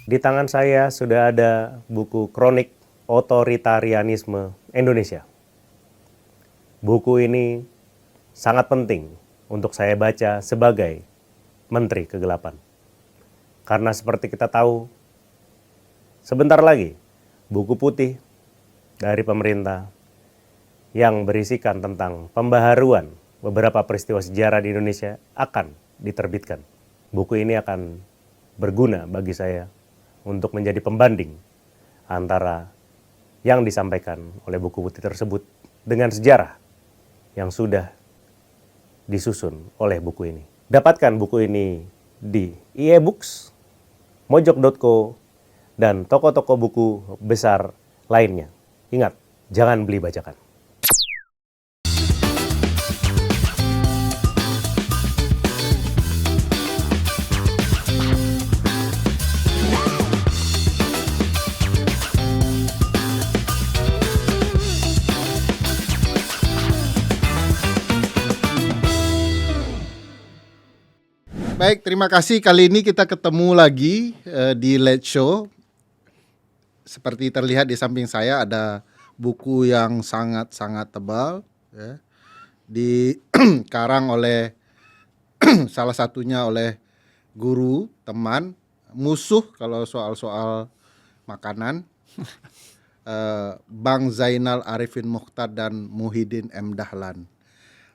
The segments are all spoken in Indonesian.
Di tangan saya sudah ada buku Kronik Otoritarianisme Indonesia. Buku ini sangat penting untuk saya baca sebagai Menteri Kegelapan. Karena seperti kita tahu, sebentar lagi buku putih dari pemerintah yang berisikan tentang pembaharuan beberapa peristiwa sejarah di Indonesia akan diterbitkan. Buku ini akan berguna bagi saya untuk menjadi pembanding antara yang disampaikan oleh buku putih tersebut dengan sejarah yang sudah disusun oleh buku ini. Dapatkan buku ini di e-books, mojok.co, dan toko-toko buku besar lainnya. Ingat, jangan beli bajakan. Baik, terima kasih. Kali ini kita ketemu lagi di Late Show. Seperti terlihat di samping saya ada buku yang sangat-sangat tebal, ya, dikarang oleh salah satunya oleh guru, teman, musuh kalau soal-soal makanan, Bang Zainal Arifin Mokhtar dan Muhyiddin M. Dahlan.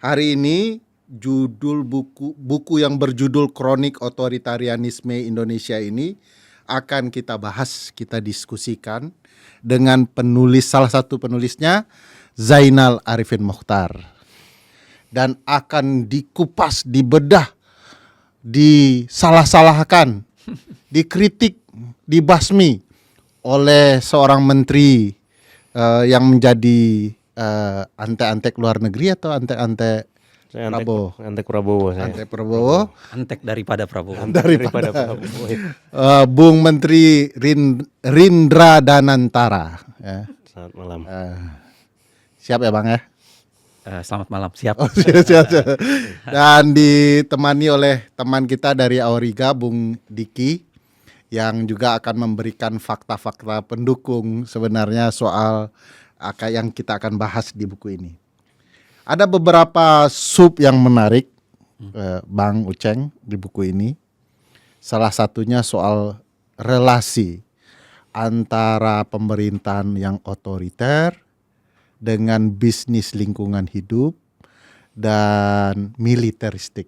Hari ini judul buku yang berjudul Kronik Otoritarianisme Indonesia ini akan kita bahas, kita diskusikan dengan salah satu penulisnya Zainal Arifin Mokhtar, dan akan dikupas, dibedah, disalah-salahkan, dikritik, dibasmi oleh seorang menteri yang menjadi antek-antek luar negeri atau antek-antek Prabowo. Antek Prabowo saya. Antek Prabowo. Antek daripada Prabowo. Daripada Prabowo. Bung Menteri Rindra Danantara. Ya. Selamat malam. Siap ya Bang ya? Selamat malam, siap. Oh, siap. Dan ditemani oleh teman kita dari Auriga, Bung Diki, yang juga akan memberikan fakta-fakta pendukung sebenarnya soal yang kita akan bahas di buku ini. Ada beberapa sub yang menarik, Bang Uceng, di buku ini. Salah satunya soal relasi antara pemerintahan yang otoriter dengan bisnis lingkungan hidup dan militeristik.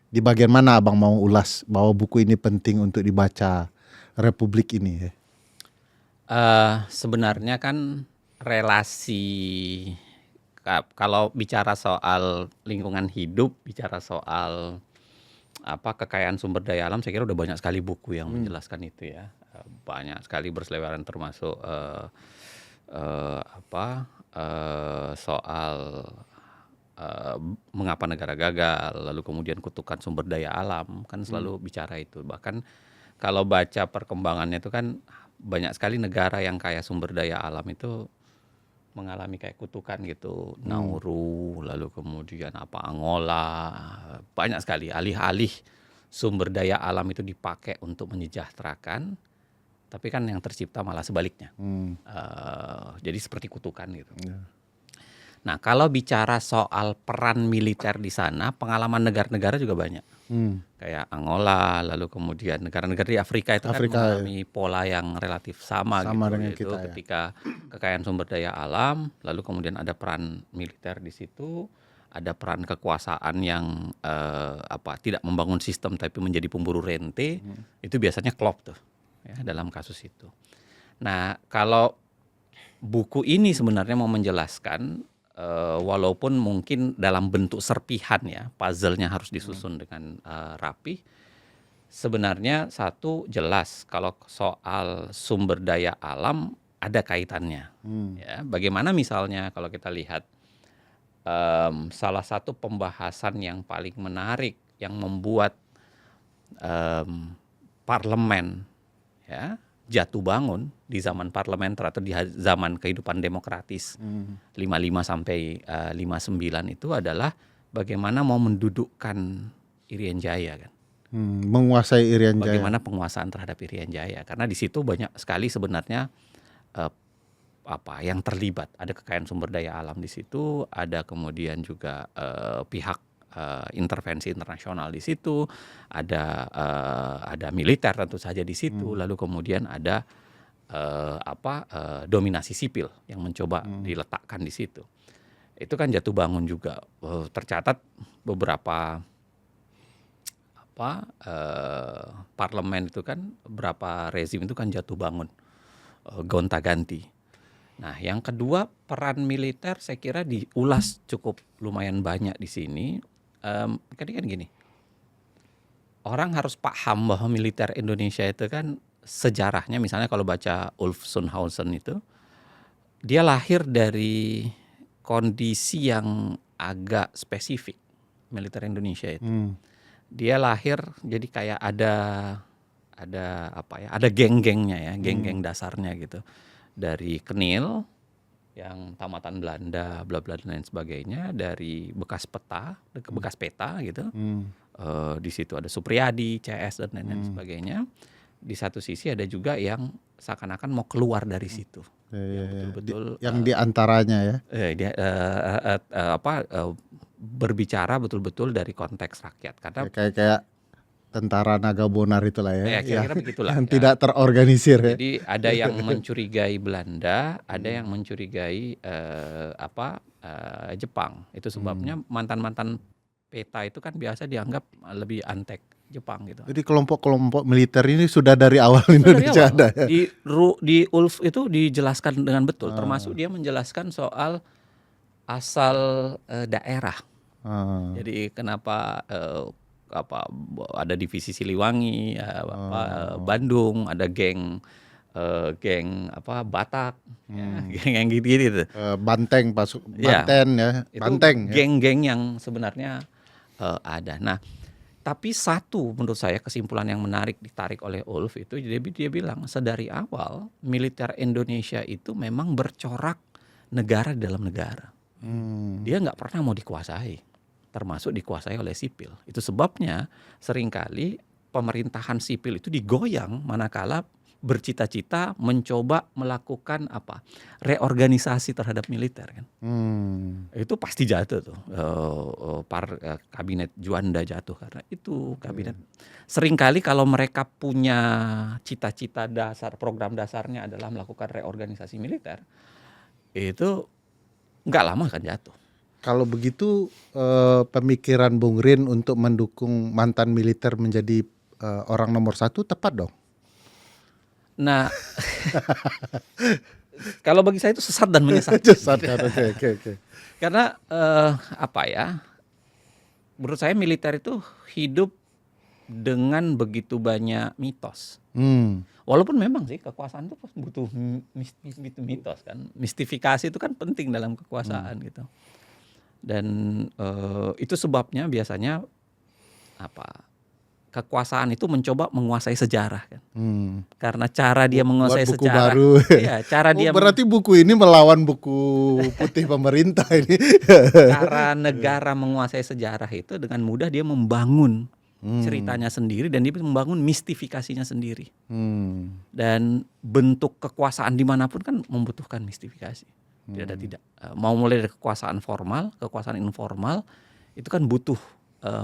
Di bagian mana Abang mau ulas bahwa buku ini penting untuk dibaca Republik ini? Sebenarnya kan relasi, kalau bicara soal lingkungan hidup, bicara soal kekayaan sumber daya alam, saya kira udah banyak sekali buku yang menjelaskan itu ya. Banyak sekali berseliweran, termasuk soal mengapa negara gagal, lalu kemudian kutukan sumber daya alam, kan selalu bicara itu. Bahkan kalau baca perkembangannya itu kan banyak sekali negara yang kaya sumber daya alam itu mengalami kayak kutukan gitu, Nauru, lalu kemudian Angola, banyak sekali alih-alih sumber daya alam itu dipakai untuk menyejahterakan, tapi kan yang tercipta malah sebaliknya. Jadi seperti kutukan gitu. Nah, kalau bicara soal peran militer di sana, pengalaman negara-negara juga banyak. Kayak Angola, lalu kemudian negara-negara di Afrika itu kan mengalami pola yang relatif sama gitu, dengan yaitu kita, ketika kekayaan sumber daya alam, lalu kemudian ada peran militer di situ, ada peran kekuasaan yang tidak membangun sistem tapi menjadi pemburu rente, itu biasanya klop tuh ya dalam kasus itu. Nah, kalau buku ini sebenarnya mau menjelaskan, walaupun mungkin dalam bentuk serpihan ya, puzzle-nya harus disusun dengan rapi. Sebenarnya satu jelas kalau soal sumber daya alam ada kaitannya. Ya, bagaimana misalnya kalau kita lihat salah satu pembahasan yang paling menarik yang membuat parlemen ya jatuh bangun di zaman parlementer atau di zaman kehidupan demokratis 55 sampai 59 itu adalah bagaimana mau mendudukkan Irian Jaya kan. Menguasai Irian Jaya. bagaimana penguasaan terhadap Irian Jaya, karena di situ banyak sekali sebenarnya yang terlibat. Ada kekayaan sumber daya alam di situ, ada kemudian juga pihak intervensi internasional di situ, ada militer tentu saja di situ, lalu kemudian ada dominasi sipil yang mencoba diletakkan di situ. Itu kan jatuh bangun juga. Tercatat beberapa parlemen itu kan, beberapa rezim itu kan jatuh bangun, gonta-ganti. Nah, yang kedua, peran militer saya kira diulas cukup lumayan banyak di sini. Kan gini, orang harus paham bahwa militer Indonesia itu kan sejarahnya, misalnya kalau baca Ulf Sundhausen itu, dia lahir dari kondisi yang agak spesifik, militer Indonesia itu. Dia lahir jadi kayak ada geng-gengnya ya, geng-geng dasarnya gitu. Dari Kenil yang tamatan Belanda, bla bla dan lain sebagainya, dari bekas peta gitu. Di situ ada Supriyadi, CS dan lain sebagainya. Di satu sisi ada juga yang seakan-akan mau keluar dari situ. Betul-betul yang diantaranya ya. Berbicara betul-betul dari konteks rakyat, karena Kayak tentara Nagabonar itulah ya. kira-kira begitulah Yang ya. tidak terorganisir ya. Jadi ada yang mencurigai Belanda, ada yang mencurigai Jepang. Itu sebabnya mantan-mantan peta itu kan biasa dianggap lebih antek Jepang gitu. Jadi kelompok-kelompok militer ini sudah dari awal Dari Indonesia awal, ada ya. di Ulf itu dijelaskan dengan betul, termasuk dia menjelaskan soal asal daerah. Jadi kenapa ada divisi Siliwangi, Bandung, ada geng Batak, geng yang gitu. Banteng, Banten ya, Itu Banteng. geng-geng yang sebenarnya ada. Nah, tapi satu menurut saya kesimpulan yang menarik ditarik oleh Ulf itu, dia bilang sedari awal militer Indonesia itu memang bercorak negara di dalam negara. Dia nggak pernah mau dikuasai, termasuk dikuasai oleh sipil. Itu sebabnya seringkali pemerintahan sipil itu digoyang manakala bercita-cita mencoba melakukan reorganisasi terhadap militer kan. Itu pasti jatuh tuh. Kabinet Juanda jatuh karena itu kabinet. Seringkali kalau mereka punya cita-cita dasar, program dasarnya adalah melakukan reorganisasi militer, itu nggak lama akan jatuh. Kalau begitu pemikiran Bung Rin untuk mendukung mantan militer menjadi orang nomor 1 tepat dong? Nah, kalau bagi saya itu sesat dan menyesatkan. Oke. Karena menurut saya militer itu hidup dengan begitu banyak mitos. Walaupun memang sih kekuasaan itu butuh mitos kan, mistifikasi itu kan penting dalam kekuasaan gitu. Dan itu sebabnya biasanya kekuasaan itu mencoba menguasai sejarah kan. Karena cara dia menguasai buku sejarah. Baru. Iya, cara dia berarti buku ini melawan buku putih pemerintah ini. Cara negara menguasai sejarah itu dengan mudah dia membangun ceritanya sendiri dan dia membangun mistifikasinya sendiri. Dan bentuk kekuasaan dimanapun kan membutuhkan mistifikasi. Tidak. Mau mulai dari kekuasaan formal, kekuasaan informal, itu kan butuh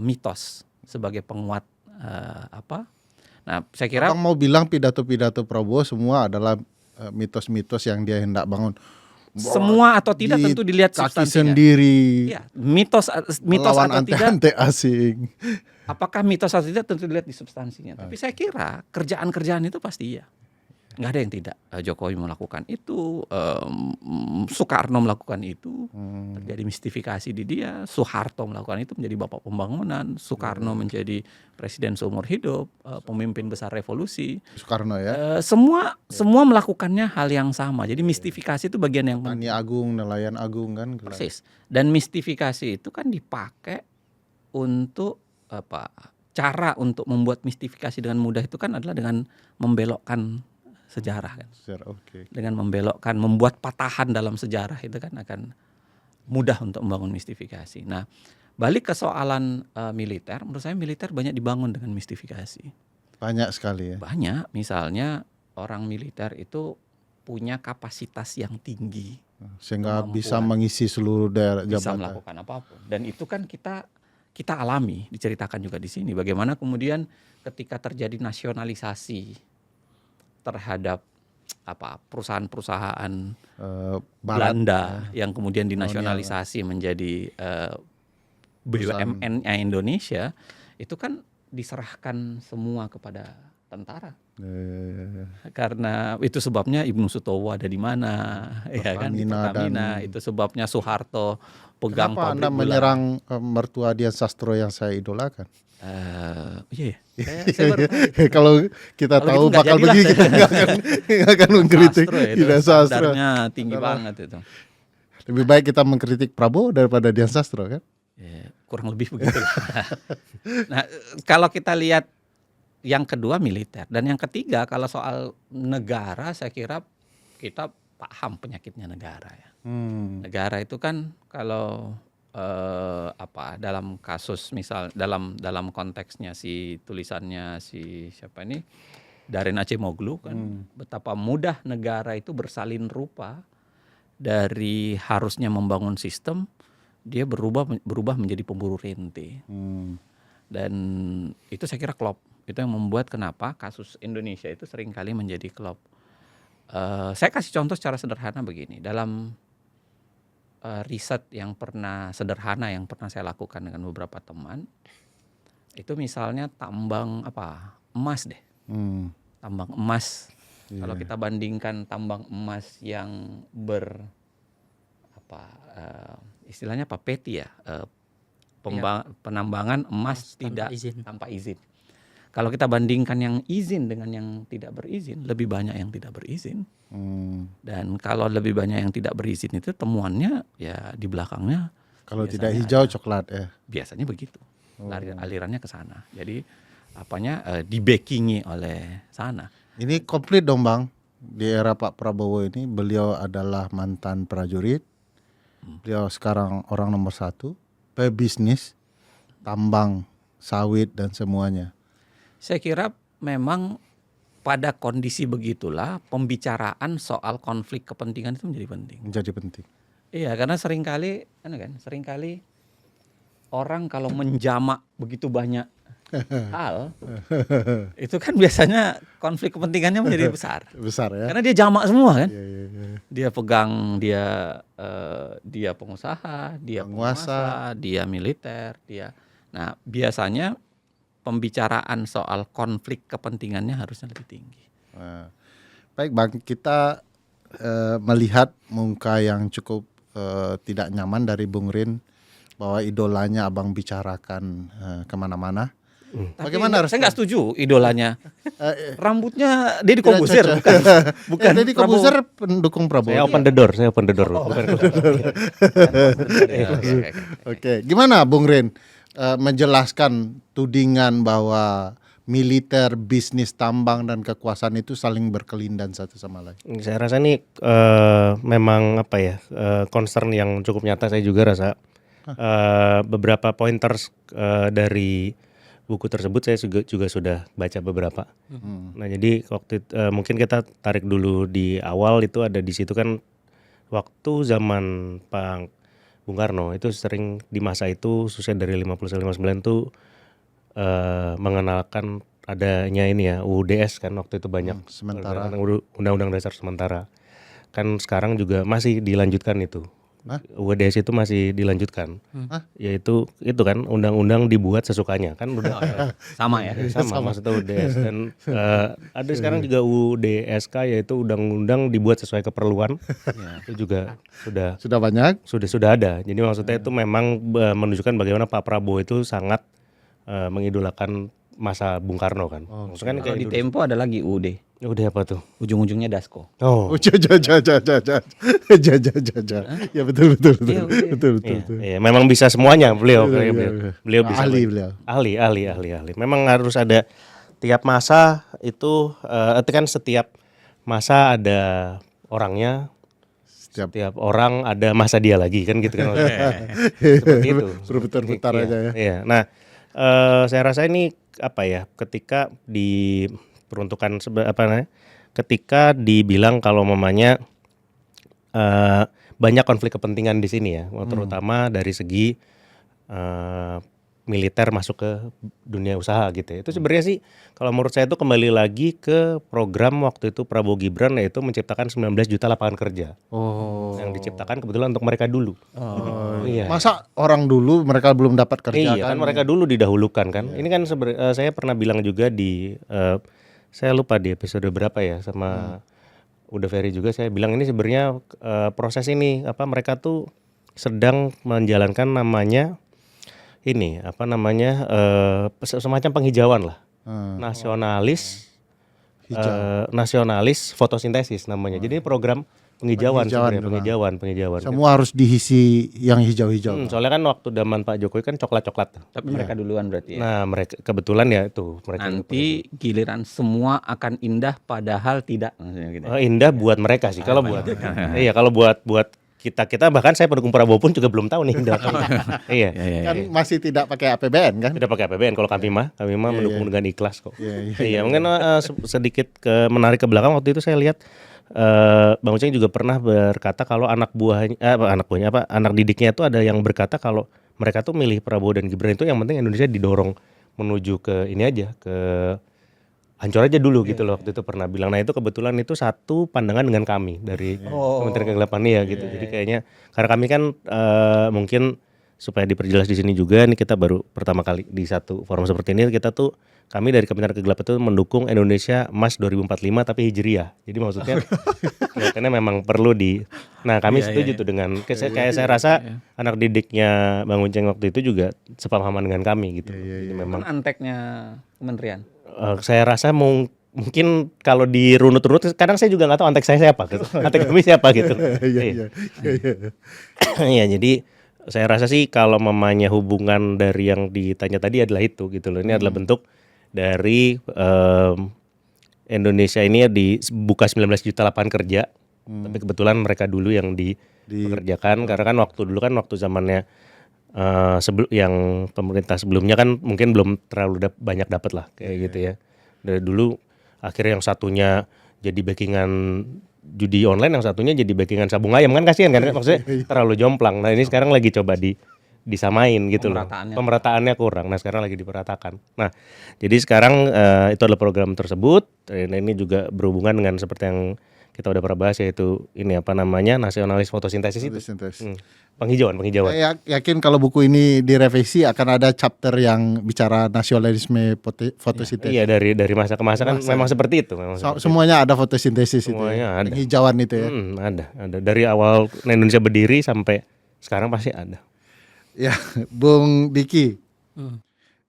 mitos sebagai penguat Nah, saya kira Abang mau bilang pidato-pidato Prabowo semua adalah mitos-mitos yang dia hendak bangun. Semua atau tidak tentu dilihat kaki substansinya. sendiri. Ya, mitos Melawan atau tidak. ante asing. Apakah mitos atau tidak tentu dilihat di substansinya. Tapi saya kira kerjaan-kerjaan itu pasti iya. Nggak ada yang tidak. Jokowi melakukan itu, Soekarno melakukan itu, terjadi mistifikasi di dia. Soeharto melakukan itu, menjadi bapak pembangunan. Soekarno menjadi presiden seumur hidup, pemimpin besar revolusi. Soekarno ya. Semua melakukannya hal yang sama. Jadi mistifikasi itu bagian yang penting. Tani Agung, Nelayan Agung kan. Persis. Dan mistifikasi itu kan dipakai untuk cara untuk membuat mistifikasi dengan mudah itu kan adalah dengan membelokkan sejarah kan. Dengan membuat patahan dalam sejarah itu kan akan mudah untuk membangun mistifikasi. Nah, balik ke soalan militer, menurut saya militer banyak dibangun dengan mistifikasi. Banyak sekali ya. Banyak, misalnya orang militer itu punya kapasitas yang tinggi, Sehingga kemampuan. bisa mengisi seluruh daerah bisa jabatan. melakukan apapun. Dan itu kan kita alami, diceritakan juga di sini. Bagaimana kemudian ketika terjadi nasionalisasi terhadap perusahaan-perusahaan Barat. Belanda yang kemudian dinasionalisasi menjadi BUMN-nya Indonesia, itu kan diserahkan semua kepada tentara. Karena itu sebabnya Ibnu Sutowo ada di mana, ya kan, di Pertamina. Itu sebabnya Soeharto pegang Kenapa pabrik Anda gula. menyerang mertua Dian Sastro yang saya idolakan? Iya, saya baru tahu. Kalau kita Kalau tahu gitu nggak bakal jadilah begini, saya. nggak akan mengkritik Sastro ya, itu Dian Sastro. standarnya tinggi banget itu. Lebih baik kita mengkritik Prabowo daripada Dian Sastro kan? Ya, kurang lebih begitu. Nah, kalau kita lihat yang kedua militer, dan yang ketiga kalau soal negara, saya kira kita paham penyakitnya negara ya. Negara itu kan kalau dalam kasus misal dalam konteksnya si tulisannya si siapa ini Darin Acemoglu kan, betapa mudah negara itu bersalin rupa dari harusnya membangun sistem, dia berubah menjadi pemburu rente. Dan itu saya kira klop. Itu yang membuat kenapa kasus Indonesia itu seringkali menjadi klop. Saya kasih contoh secara sederhana begini. Dalam riset yang pernah saya lakukan dengan beberapa teman, itu misalnya tambang emas deh. Tambang emas. Kalau kita bandingkan tambang emas yang istilahnya PETI ya, penambangan emas tanpa izin. Kalau kita bandingkan yang izin dengan yang tidak berizin, lebih banyak yang tidak berizin. Dan kalau lebih banyak yang tidak berizin itu temuannya ya di belakangnya. Kalau tidak hijau coklat ya. Biasanya begitu. Alirannya ke sana. Jadi di-backingi oleh sana. Ini komplit dong Bang. Di era Pak Prabowo ini beliau adalah mantan prajurit. Beliau sekarang orang nomor 1. Pebisnis, tambang, sawit dan semuanya. Saya kira memang pada kondisi begitulah pembicaraan soal konflik kepentingan itu menjadi penting. Iya, karena seringkali orang kalau menjamak begitu banyak hal, itu kan biasanya konflik kepentingannya menjadi besar. Besar ya. Karena dia jamak semua kan. Iya. Dia pegang, dia pengusaha, dia penguasa, dia militer, Nah, biasanya pembicaraan soal konflik kepentingannya harusnya lebih tinggi. Baik Bang, kita melihat muka yang cukup tidak nyaman dari Bung Rin bahwa idolanya Abang bicarakan kemana-mana. Bagaimana? Saya nggak setuju idolanya. Rambutnya Deddy Corbuzier, bukan Deddy Corbuzier pendukung Prabowo. Saya open the door. Oke, gimana Bung Rin menjelaskan tudingan bahwa militer, bisnis, tambang dan kekuasaan itu saling berkelindan satu sama lain? Saya rasa ini memang concern yang cukup nyata. Saya juga rasa beberapa pointers dari buku tersebut saya juga sudah baca beberapa. Nah, jadi waktu mungkin kita tarik dulu di awal, itu ada di situ kan waktu zaman Pak Bung Karno itu sering di masa itu khususnya dari 50-59 tuh mengenalkan adanya ini ya UUDS kan, waktu itu banyak sementara Undang-Undang Dasar Sementara. Kan sekarang juga masih dilanjutkan itu. UUDS itu masih dilanjutkan. Yaitu itu kan undang-undang dibuat sesukanya kan udah sama ya. sama maksudnya UUDS. Dan ada sekarang juga UUDSK, yaitu undang-undang dibuat sesuai keperluan. Itu juga sudah banyak, sudah ada. Jadi maksudnya itu memang menunjukkan bagaimana Pak Prabowo itu sangat mengidolakan masa Bung Karno kan. Maksudnya kalau di Tempo ada lagi UUD. Udah apa tuh? Ujung-ujungnya Dasko. Oh. Ya betul. Iya, memang bisa semuanya beliau. Beliau bisa. Ahli. Ahli. Memang harus ada tiap masa itu kan setiap masa ada orangnya, Setiap orang ada masa dia lagi kan gitu kan maksudnya. Seperti itu. Berputar-putar Iya, aja ya. Iya. Nah, saya rasa ini apa ya? Ketika diperuntukkan ketika dibilang kalau mamanya banyak konflik kepentingan di sini ya, terutama dari segi militer masuk ke dunia usaha gitu ya. Itu sebenarnya sih kalau menurut saya itu kembali lagi ke program waktu itu Prabowo Gibran, yaitu menciptakan 19 juta lapangan kerja. Yang diciptakan kebetulan untuk mereka dulu. Iya. Masa orang dulu mereka belum dapat kerja Iya kan mereka dulu didahulukan kan. Ini kan saya pernah bilang juga di saya lupa di episode berapa ya sama Uda Ferry juga, saya bilang ini sebenarnya proses ini mereka tuh sedang menjalankan namanya ini semacam penghijauan lah. Nasionalis fotosintesis namanya. Jadi program penghijauan sebenarnya, penghijauan. Semua harus diisi yang hijau-hijau. Soalnya kan waktu zaman Pak Jokowi kan coklat-coklat. Tapi mereka duluan berarti ya. Nah, mereka kebetulan ya itu mereka. Nanti giliran semua akan indah padahal tidak. Maksudnya gitu. Indah buat mereka sih. Kalau buat iya, kalau buat kita bahkan saya pendukung Prabowo pun juga belum tahu nih indah. Iya. Kan masih tidak pakai APBN kan? Tidak pakai APBN kalau kami mah mendukung dengan ikhlas kok. Iya. Mungkin sedikit menarik ke belakang, waktu itu saya lihat Bang Uceng juga pernah berkata kalau anak didiknya itu ada yang berkata kalau mereka tuh milih Prabowo dan Gibran itu yang penting Indonesia didorong menuju ke ini aja, ke hancur aja dulu gitu loh, waktu itu pernah bilang. Nah itu kebetulan itu satu pandangan dengan kami dari Kementerian Kegelapan ya gitu. Jadi kayaknya karena kami kan mungkin supaya diperjelas di sini juga, nih kita baru pertama kali di satu forum seperti ini, kami dari Kementerian Kegelapan itu mendukung Indonesia Emas 2045 tapi Hijriah. Jadi maksudnya kelihatannya memang perlu nah kami setuju tuh dengan kayak saya rasa anak didiknya Bang Uceng waktu itu juga sepahaman dengan kami gitu. Jadi memang Anteknya kementerian. saya rasa mungkin kalau dirunut-runut kadang saya juga nggak tahu antek saya siapa gitu. Antek kami siapa gitu. Iya, jadi saya rasa sih kalau mamanya hubungan dari yang ditanya tadi adalah itu gitu loh. Ini adalah bentuk dari Indonesia ini dibuka 19 juta lapangan kerja. Tapi kebetulan mereka dulu yang dipekerjakan karena kan waktu zamannya yang pemerintah sebelumnya kan mungkin belum terlalu banyak dapat lah kayak gitu ya. Dari dulu akhirnya yang satunya jadi backingan judi online, yang satunya jadi backingan sabung ayam kan, kasihan kan maksudnya terlalu jomplang. Nah ini sekarang lagi coba disamain gitu loh. Pemerataannya kurang. Nah sekarang lagi diperatakan. Nah jadi sekarang itu adalah program tersebut. Dan ini juga berhubungan dengan seperti yang kita udah pernah bahas, yaitu ini nasionalis fotosintesis itu. Penghijauan. Saya yakin kalau buku ini direvisi akan ada chapter yang bicara nasionalisme fotosintesis. Iya, dari masa ke masa kan memang seperti itu. Semuanya ada fotosintesis semuanya itu. Penghijauan itu ya. Ada. Dari awal Indonesia berdiri sampai sekarang pasti ada. Ya, Bung Diki.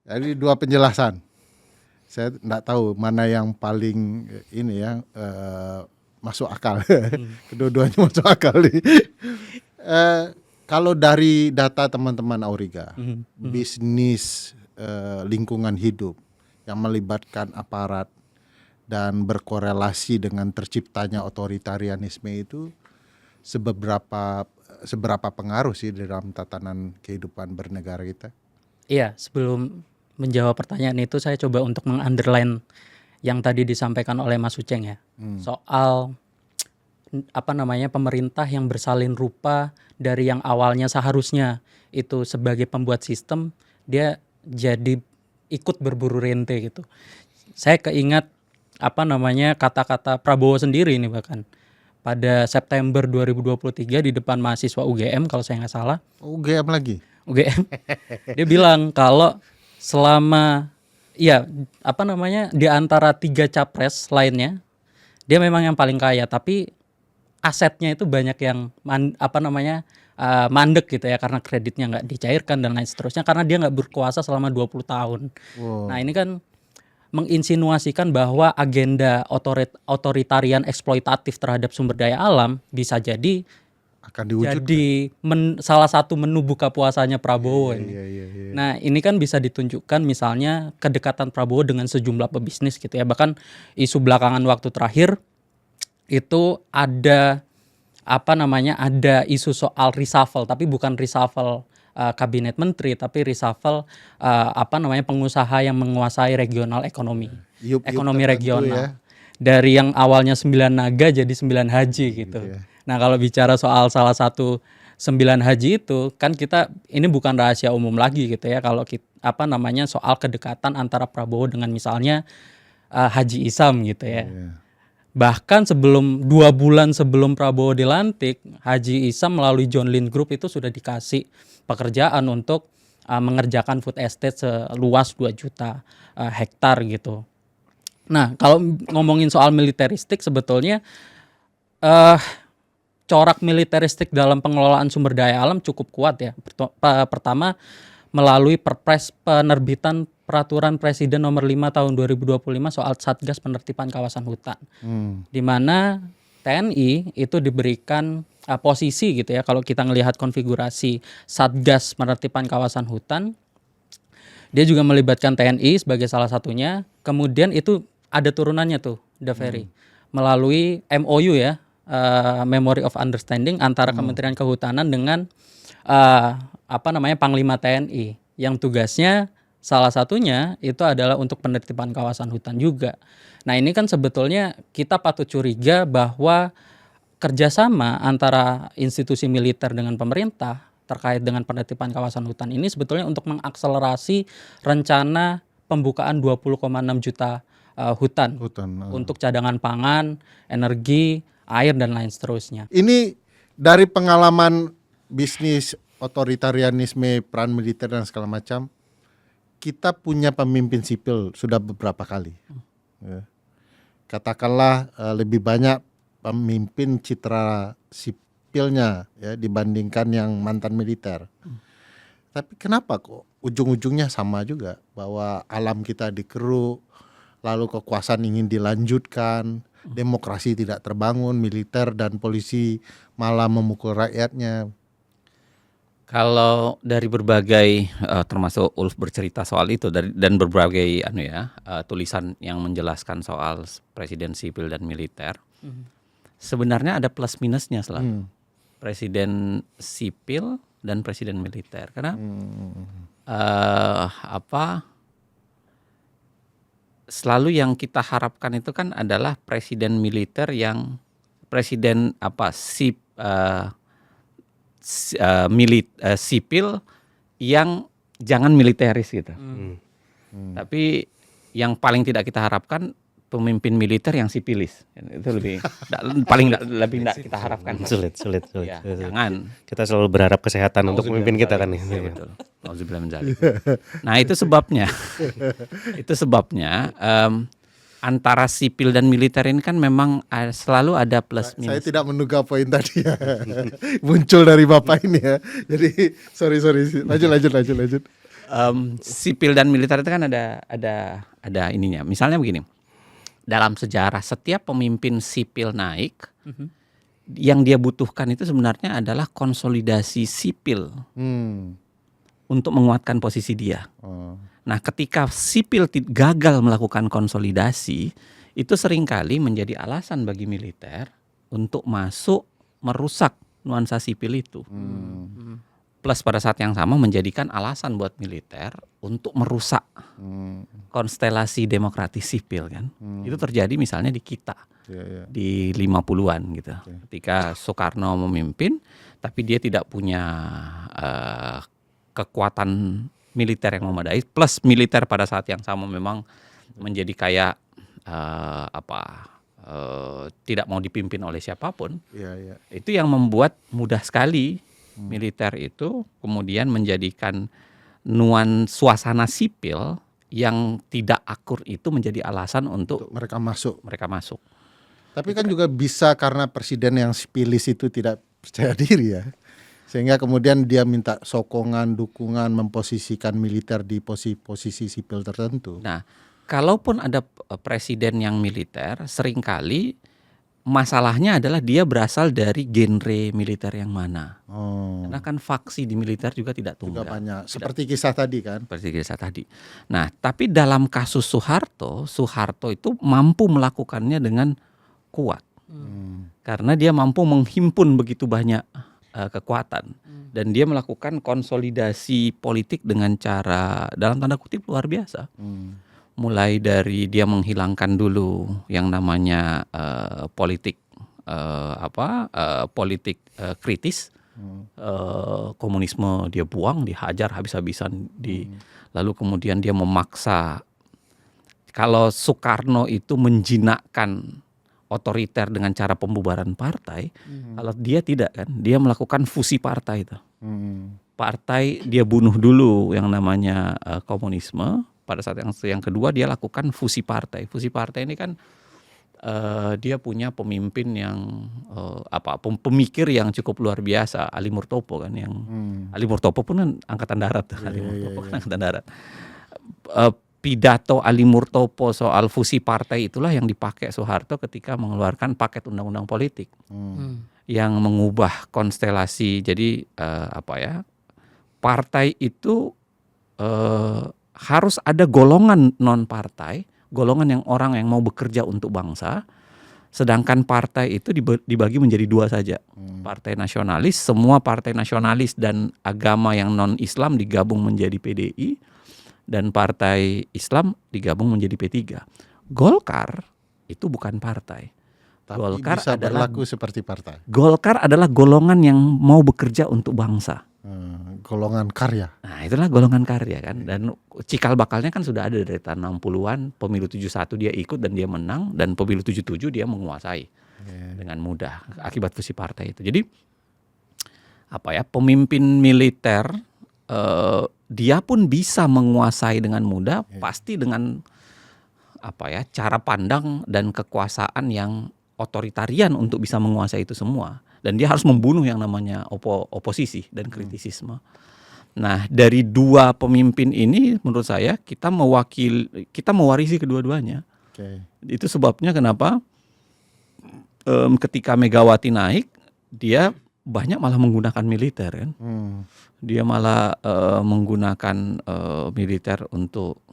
Jadi dua penjelasan. Saya enggak tahu mana yang paling ini ya masuk akal. Kedua-duanya masuk akal nih. Kalau dari data teman-teman Auriga, bisnis lingkungan hidup yang melibatkan aparat dan berkorelasi dengan terciptanya otoritarianisme itu seberapa pengaruh sih dalam tatanan kehidupan bernegara kita? Iya, sebelum menjawab pertanyaan itu saya coba untuk meng-underline yang tadi disampaikan oleh Mas Uceng ya. Soal pemerintah yang bersalin rupa dari yang awalnya seharusnya itu sebagai pembuat sistem, dia jadi ikut berburu rente gitu. Saya keingat kata-kata Prabowo sendiri ini bahkan pada September 2023 di depan mahasiswa UGM kalau saya nggak salah. UGM lagi? UGM. Dia bilang kalau selama di antara 3 capres lainnya dia memang yang paling kaya, tapi asetnya itu banyak yang mandek gitu ya, karena kreditnya nggak dicairkan dan lain seterusnya, karena dia nggak berkuasa selama 20 tahun. Nah ini kan menginsinuasikan bahwa agenda otoritarian eksploitatif terhadap sumber daya alam bisa jadi akan diwujudkan. Jadi salah satu menu buka puasanya Prabowo ini. Nah ini kan bisa ditunjukkan misalnya kedekatan Prabowo dengan sejumlah pebisnis gitu ya. Bahkan isu belakangan waktu terakhir itu ada ada isu soal reshuffle, tapi bukan reshuffle kabinet menteri, tapi reshuffle pengusaha yang menguasai regional ekonomi, tertentu ekonomi regional. ya. Dari yang awalnya 9 naga jadi 9 haji gitu. ya. Nah, kalau bicara soal salah satu 9 haji itu kan ini bukan rahasia umum lagi gitu ya, kalau soal kedekatan antara Prabowo dengan misalnya Haji Isam gitu ya. Bahkan 2 bulan sebelum Prabowo dilantik, Haji Isam melalui John Lynn Group itu sudah dikasih pekerjaan untuk mengerjakan food estate seluas 2 juta hektar gitu. Nah, kalau ngomongin soal militeristik, sebetulnya corak militeristik dalam pengelolaan sumber daya alam cukup kuat ya. Pertama, melalui Perpres penerbitan Peraturan Presiden Nomor 5 Tahun 2025 soal Satgas Penertiban Kawasan Hutan, di mana TNI itu diberikan posisi gitu ya. Kalau kita ngelihat konfigurasi Satgas Penertiban Kawasan Hutan, dia juga melibatkan TNI sebagai salah satunya. Kemudian itu ada turunannya tuh, Daveri, melalui MOU ya, Memory of Understanding antara Kementerian Kehutanan dengan Panglima TNI, yang tugasnya salah satunya itu adalah untuk penertiban kawasan hutan juga. Nah, ini kan sebetulnya kita patut curiga bahwa kerjasama antara institusi militer dengan pemerintah terkait dengan penertiban kawasan hutan ini sebetulnya untuk mengakselerasi rencana pembukaan 20,6 juta hutan untuk cadangan pangan, energi, air, dan lain seterusnya. Ini dari pengalaman bisnis otoritarianisme, peran militer dan segala macam, kita punya pemimpin sipil sudah beberapa kali. Ya. Katakanlah lebih banyak pemimpin citra sipilnya ya dibandingkan yang mantan militer. Tapi kenapa kok ujung-ujungnya sama juga, bahwa alam kita dikeruk, lalu kekuasaan ingin dilanjutkan, demokrasi tidak terbangun, militer dan polisi malah memukul rakyatnya. Kalau dari berbagai termasuk Ulf bercerita soal itu dan berbagai tulisan yang menjelaskan soal presiden sipil dan militer, sebenarnya ada plus minusnya selalu. Presiden sipil dan presiden militer, karena selalu yang kita harapkan itu kan adalah presiden militer yang sipil yang jangan militeris gitu. Tapi yang paling tidak kita harapkan pemimpin militer yang sipilis. Itu lebih kita harapkan. Sulit. Ya, jangan. Kita selalu berharap kesehatan untuk pemimpin kita kan. Ya, betul. Nauzubillah min dzalik. Nah, itu sebabnya antara sipil dan militer ini kan memang selalu ada plus minus. Saya tidak menduga poin tadi ya. Muncul dari Bapak ini ya. Jadi sorry. Lanjut. Sipil dan militer itu kan ada ininya. Misalnya begini. Dalam sejarah setiap pemimpin sipil naik, yang dia butuhkan itu sebenarnya adalah konsolidasi sipil untuk menguatkan posisi dia. Nah, ketika sipil gagal melakukan konsolidasi, itu seringkali menjadi alasan bagi militer untuk masuk merusak nuansa sipil itu. Plus pada saat yang sama menjadikan alasan buat militer untuk merusak konstelasi demokratis sipil kan. Itu terjadi misalnya di kita di 50-an gitu. Ketika Soekarno memimpin tapi dia tidak punya kekuatan militer yang memadai, plus militer pada saat yang sama memang menjadi kayak tidak mau dipimpin oleh siapapun. Itu yang membuat mudah sekali militer itu kemudian menjadikan suasana sipil yang tidak akur itu menjadi alasan untuk mereka masuk. Tapi kan juga bisa karena presiden yang sipilis itu tidak percaya diri ya. Sehingga kemudian dia minta sokongan, dukungan, memposisikan militer di posisi sipil tertentu. Nah, kalaupun ada presiden yang militer, seringkali masalahnya adalah dia berasal dari genre militer yang mana. Karena kan faksi di militer juga tidak tunggal. Juga banyak. Seperti kisah tadi kan. Nah, tapi dalam kasus Soeharto itu mampu melakukannya dengan kuat. Karena dia mampu menghimpun begitu banyak kekuatan dan dia melakukan konsolidasi politik dengan cara dalam tanda kutip luar biasa. Mulai dari dia menghilangkan dulu yang namanya politik politik kritis. Komunisme dia buang, dihajar habis-habisan lalu kemudian dia memaksa. Kalau Soekarno itu menjinakkan otoriter dengan cara pembubaran partai, kalau dia tidak kan, dia melakukan fusi partai itu. Partai dia bunuh dulu yang namanya komunisme. Pada saat yang kedua dia lakukan fusi partai. Fusi partai ini kan dia punya pemimpin yang pemikir yang cukup luar biasa, Ali Murtopo kan yang Ali Murtopo pun kan angkatan darat, Ali Murtopo kan angkatan darat. Pidato Ali Murtopo soal fusi partai itulah yang dipakai Soeharto ketika mengeluarkan paket undang-undang politik yang mengubah konstelasi. Jadi partai itu harus ada golongan non partai, golongan yang orang yang mau bekerja untuk bangsa. Sedangkan partai itu dibagi menjadi dua saja. Partai nasionalis, semua partai nasionalis dan agama yang non Islam digabung menjadi PDI. Dan partai Islam digabung menjadi P3. Golkar itu bukan partai. Tapi Golkar bisa adalah berlaku seperti partai. Golkar adalah golongan yang mau bekerja untuk bangsa. Golongan karya. Nah, itulah golongan karya kan. Dan cikal bakalnya kan sudah ada dari tahun 60-an, pemilu 71 dia ikut dan dia menang, dan pemilu 77 dia menguasai dengan mudah akibat fusi partai itu. Jadi pemimpin militer dia pun bisa menguasai dengan mudah, pasti dengan cara pandang dan kekuasaan yang otoritarian untuk bisa menguasai itu semua. Dan dia harus membunuh yang namanya oposisi dan kritisisme. Nah, dari dua pemimpin ini menurut saya kita mewarisi kedua-duanya. Itu sebabnya kenapa ketika Megawati naik, dia banyak malah menggunakan militer kan. Dia malah menggunakan militer untuk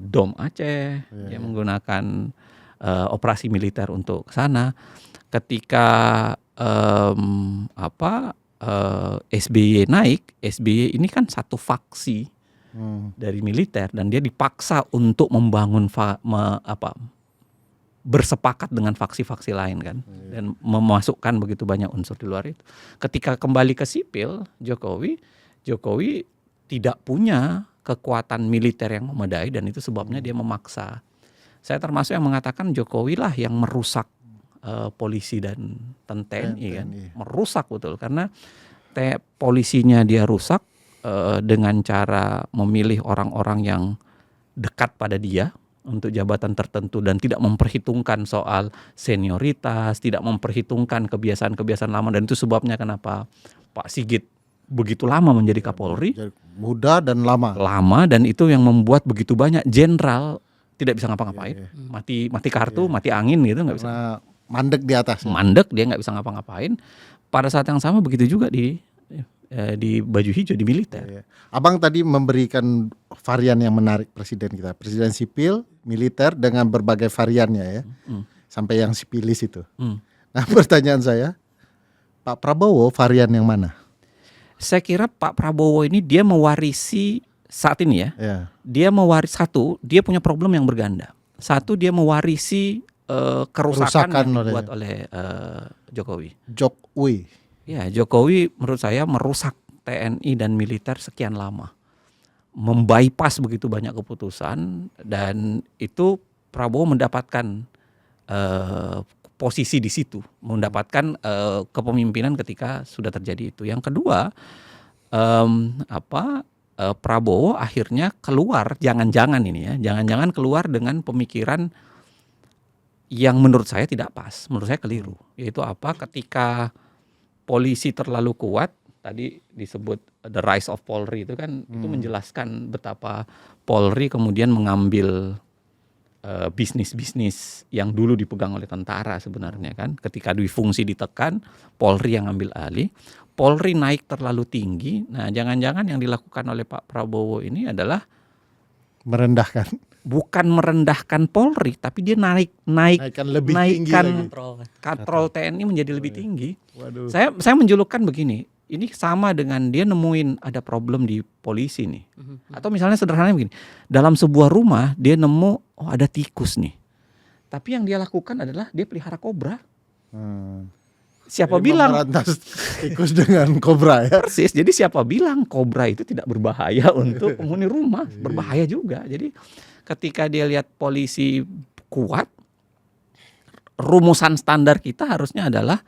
Dom Aceh, dia menggunakan operasi militer untuk ke sana. Ketika SBY naik, SBY ini kan satu faksi dari militer dan dia dipaksa untuk membangun bersepakat dengan faksi-faksi lain kan, dan memasukkan begitu banyak unsur di luar itu. Ketika kembali ke sipil, Jokowi tidak punya kekuatan militer yang memadai dan itu sebabnya dia memaksa. Saya termasuk yang mengatakan Jokowi lah yang merusak polisi dan TNI kan, merusak betul karena polisinya dia rusak dengan cara memilih orang-orang yang dekat pada dia untuk jabatan tertentu dan tidak memperhitungkan soal senioritas, tidak memperhitungkan kebiasaan-kebiasaan lama, dan itu sebabnya kenapa Pak Sigit begitu lama menjadi Kapolri. Muda dan lama. Lama, dan itu yang membuat begitu banyak jenderal tidak bisa ngapa-ngapain. Mati kartu, mati angin gitu, nggak bisa. Karena mandek di atas. Mandek, dia nggak bisa ngapa-ngapain. Pada saat yang sama begitu juga di baju hijau di militer. Abang tadi memberikan varian yang menarik presiden kita, presiden sipil, militer dengan berbagai variannya ya, sampai yang sipilis itu. Nah, pertanyaan saya, Pak Prabowo varian yang mana? Saya kira Pak Prabowo ini dia mewarisi saat ini ya. Dia mewarisi satu, dia punya problem yang berganda. Satu, dia mewarisi kerusakan yang dibuat oleh Jokowi. Ya, Jokowi menurut saya merusak TNI dan militer sekian lama, membypass begitu banyak keputusan, dan itu Prabowo mendapatkan posisi di situ, mendapatkan kepemimpinan ketika sudah terjadi itu. Yang kedua, Prabowo akhirnya keluar, jangan-jangan keluar dengan pemikiran yang menurut saya tidak pas, menurut saya keliru. Yaitu ketika polisi terlalu kuat, tadi disebut the rise of Polri itu kan, itu menjelaskan betapa Polri kemudian mengambil bisnis-bisnis yang dulu dipegang oleh tentara sebenarnya kan. Ketika difungsi ditekan, Polri yang ambil alih. Polri naik terlalu tinggi. Nah, jangan-jangan yang dilakukan oleh Pak Prabowo ini adalah merendahkan bukan merendahkan Polri, tapi dia Naikkan lebih tinggi lagi. katrol TNI menjadi lebih tinggi. Waduh. Saya menjulukkan begini, ini sama dengan dia nemuin ada problem di polisi nih. Atau misalnya sederhananya begini, dalam sebuah rumah dia nemu ada tikus nih. Tapi yang dia lakukan adalah dia pelihara kobra. Siapa Jadi bilang memberantas tikus dengan kobra ya? persis? Jadi siapa bilang kobra itu tidak berbahaya untuk penghuni rumah? Berbahaya juga. Jadi ketika dia lihat polisi kuat, rumusan standar kita harusnya adalah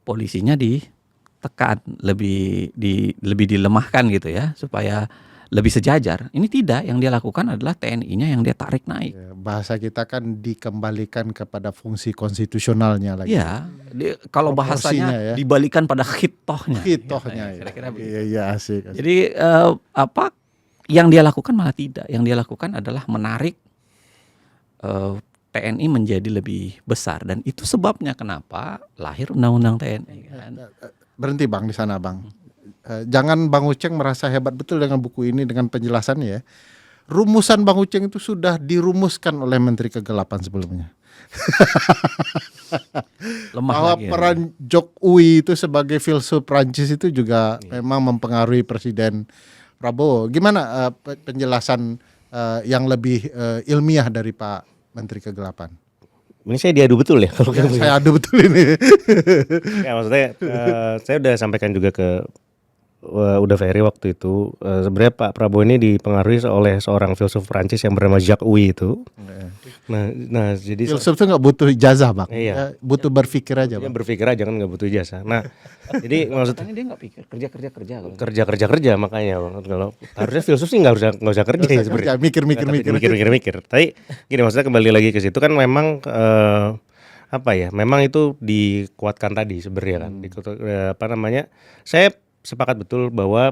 polisinya ditekan, lebih dilemahkan gitu ya, supaya lebih sejajar. Ini tidak, yang dia lakukan adalah TNI-nya yang dia tarik naik. Ya, bahasa kita kan dikembalikan kepada fungsi konstitusionalnya lagi. Iya, kalau Proporsinya bahasanya ya. dibalikan pada khitohnya. Hitohnya ya. Kira-kira begitu. Iya asik. Jadi yang dia lakukan malah tidak. Yang dia lakukan adalah menarik TNI menjadi lebih besar, dan itu sebabnya kenapa lahir Undang-Undang TNI kan. Berhenti Bang di sana Bang. Jangan Bang Uceng merasa hebat betul dengan buku ini dengan penjelasannya ya. Rumusan Bang Uceng itu sudah dirumuskan oleh Menteri Kegelapan sebelumnya. Lemah Bahwa lagi ya. peran Jokowi itu sebagai filsuf Prancis itu juga memang mempengaruhi Presiden Prabowo. Gimana penjelasan yang lebih ilmiah dari Pak Menteri Kegelapan? Ini saya diadu betul ya kalau Ya, saya adu betul ini. Ya, maksudnya saya udah sampaikan juga ke Uda Ferry waktu itu, sebenarnya Pak Prabowo ini dipengaruhi oleh seorang filsuf Prancis yang bernama Jacques Uy itu. Nah jadi Filsuf itu nggak butuh ijazah Bang. Iya. Ya, butuh berpikir aja dia Bang. berpikir aja kan nggak butuh ijazah. Nah jadi maksudnya Makanya dia nggak pikir kerja kalau kerja makanya Bang. Kalau harusnya filsuf sih nggak usah kerja ya sebenarnya. Mikir. Mikir. Tapi gini, maksudnya kembali lagi ke situ kan memang apa ya? Memang itu dikuatkan tadi sebenarnya kan. Apa namanya? Saya sepakat betul bahwa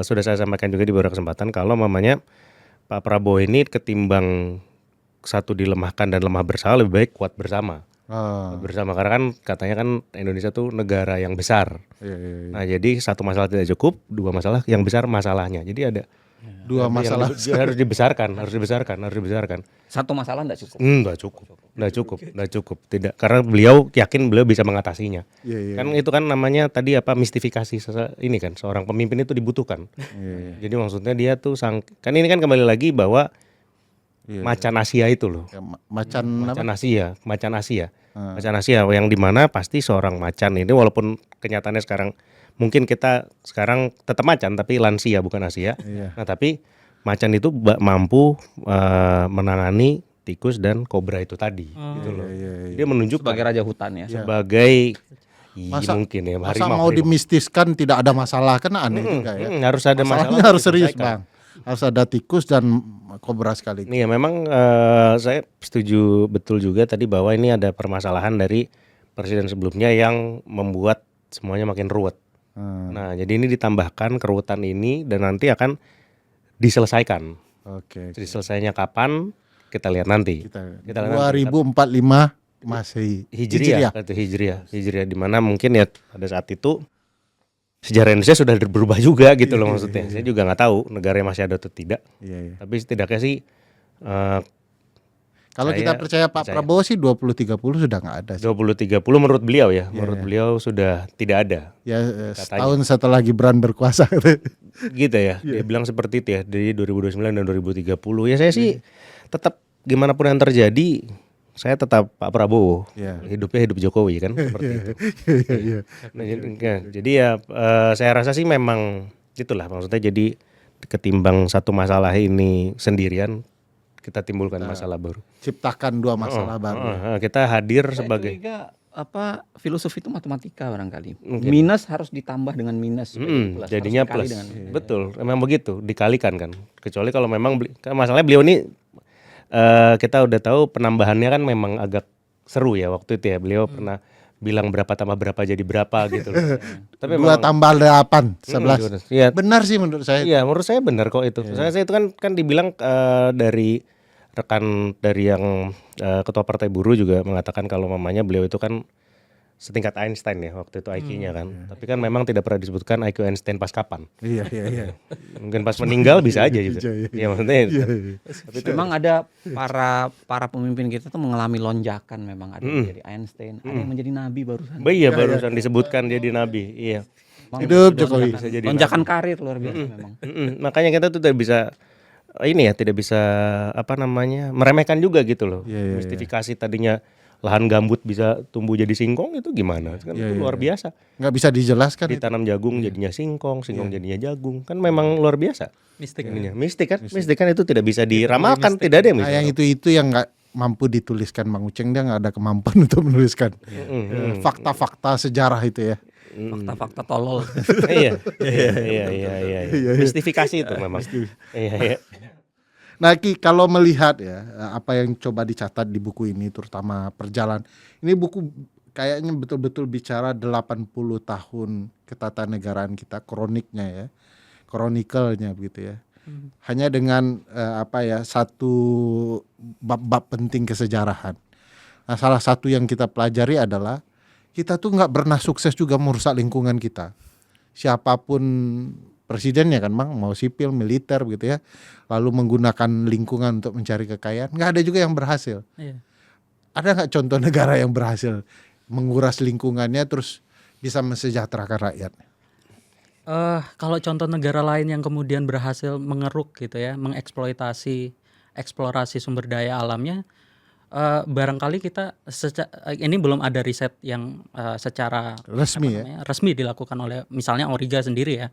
sudah saya sampaikan juga di beberapa kesempatan kalau mamanya Pak Prabowo ini ketimbang satu dilemahkan dan lemah bersama, lebih baik kuat bersama. Kuat bersama karena kan katanya kan Indonesia tuh negara yang besar. Iya. Nah, jadi satu masalah tidak cukup, dua masalah yang besar masalahnya. Jadi ada Dua masalah. harus dibesarkan. satu masalah nggak cukup. Nggak cukup. Tidak, karena beliau yakin beliau bisa mengatasinya. Iya. Kan itu kan namanya tadi apa mistifikasi ini kan seorang pemimpin itu dibutuhkan. Iya. Jadi maksudnya dia tuh kan ini kan kembali lagi bahwa macan Asia itu loh. Ya, macan apa? Macan Asia yang dimana pasti seorang macan ini walaupun kenyataannya sekarang mungkin kita sekarang tetap macan tapi lansia bukan Asia. Iya. Nah tapi macan itu mampu menangani tikus dan kobra itu tadi. Gitu loh. Iya. Sebagai Dia menunjukkan raja hutan ya. sebagai Masa- mungkin ya Masa mau dimistiskan tidak ada masalah kan aneh juga ya. harus ada Masalahnya masalah harus serius diselesaikan. Bang. Harus ada tikus dan kobra sekali. Iya memang saya setuju betul juga tadi bahwa ini ada permasalahan dari presiden sebelumnya yang membuat semuanya makin ruwet. Nah jadi ini ditambahkan keruwetan ini dan nanti akan diselesaikan. Oke. Diselesainya kapan kita lihat nanti. Kita Kita lihat nanti. 2045 Masehi. Hijriah di mana mungkin ya pada saat itu sejarah Indonesia sudah berubah juga gitu loh maksudnya. Saya juga nggak tahu negaranya masih ada atau tidak. Iya. Tapi setidaknya sih Kalau Saya kita percaya Pak percaya. Prabowo sih 2030 sudah nggak ada. 20-30 menurut beliau ya. Menurut beliau sudah tidak ada. Ya setahun setelah Gibran berkuasa. Gitu ya. Dia bilang seperti itu ya. Dari 2029 dan 2030. Ya saya sih tetap gimana pun yang terjadi saya tetap Pak Prabowo. Iya. Hidupnya hidup Jokowi kan seperti itu. Iya. Nah, jadi ya saya rasa sih memang itulah maksudnya jadi ketimbang satu masalah ini sendirian kita timbulkan masalah baru. Ciptakan dua masalah baru. Kita hadir Saya sebagai curiga filosofi itu matematika barangkali. Minus harus ditambah dengan minus. Plus. jadinya Harus dikali plus. dengan Betul, memang begitu, dikalikan kan. Kecuali kalau memang kan masalahnya beliau ini kita udah tahu penambahannya kan memang agak seru ya waktu itu ya. Beliau pernah bilang berapa tambah berapa jadi berapa gitu loh. Tapi 2 tambah 8, 11. Iya, Benar sih menurut saya. iya, menurut saya benar kok itu. Saya itu kan dibilang dari rekan dari yang ketua Partai Buruh juga mengatakan kalau mamanya beliau itu kan setingkat Einstein ya waktu itu IQ-nya kan. Tapi kan memang tidak pernah disebutkan IQ Einstein pas kapan. Iya. Mungkin pas meninggal bisa aja gitu. Iya. Iya maksudnya. Tapi memang ada para pemimpin kita tuh mengalami lonjakan, memang ada yang jadi Einstein, ada yang menjadi nabi barusan. Iya barusan disebutkan jadi nabi. Iya. Memang Hidup sudah Jokowi. lonjakan- Bisa jadi lonjakan karir luar biasa memang. Makanya kita tuh tidak bisa tidak bisa meremehkan juga gitu loh. Iya. Mistifikasi tadinya lahan gambut bisa tumbuh jadi singkong itu gimana? Kan itu luar biasa. Nggak bisa dijelaskan itu. Ditanam jagung jadinya singkong jadinya jagung. Kan memang luar biasa. Mistik. Ininya. Mistik kan itu tidak bisa diramalkan, tidak ada yang Nah, bisa. yang itu yang nggak mampu dituliskan Bang Uceng, dia nggak ada kemampuan untuk menuliskan fakta-fakta sejarah itu ya. Fakta-fakta tolol. Iya. Mistifikasi itu memang. Iya. Nah Ki, kalau melihat ya apa yang coba dicatat di buku ini, terutama perjalanan, ini buku kayaknya betul-betul bicara 80 tahun ketatanegaraan kita, kroniknya ya, kronikelnya begitu ya. Hanya dengan satu bab-bab penting kesejarahan. Nah, salah satu yang kita pelajari adalah kita tuh nggak pernah sukses juga merusak lingkungan kita. Siapapun presidennya kan Bang, mau sipil, militer begitu ya, lalu menggunakan lingkungan untuk mencari kekayaan, nggak ada juga yang berhasil. Iya. Ada nggak contoh negara yang berhasil menguras lingkungannya terus bisa mensejahterakan rakyat? Kalau contoh negara lain yang kemudian berhasil mengeruk gitu ya, eksplorasi sumber daya alamnya, barangkali kita ini belum ada riset yang secara Resmi resmi dilakukan oleh misalnya Auriga sendiri ya.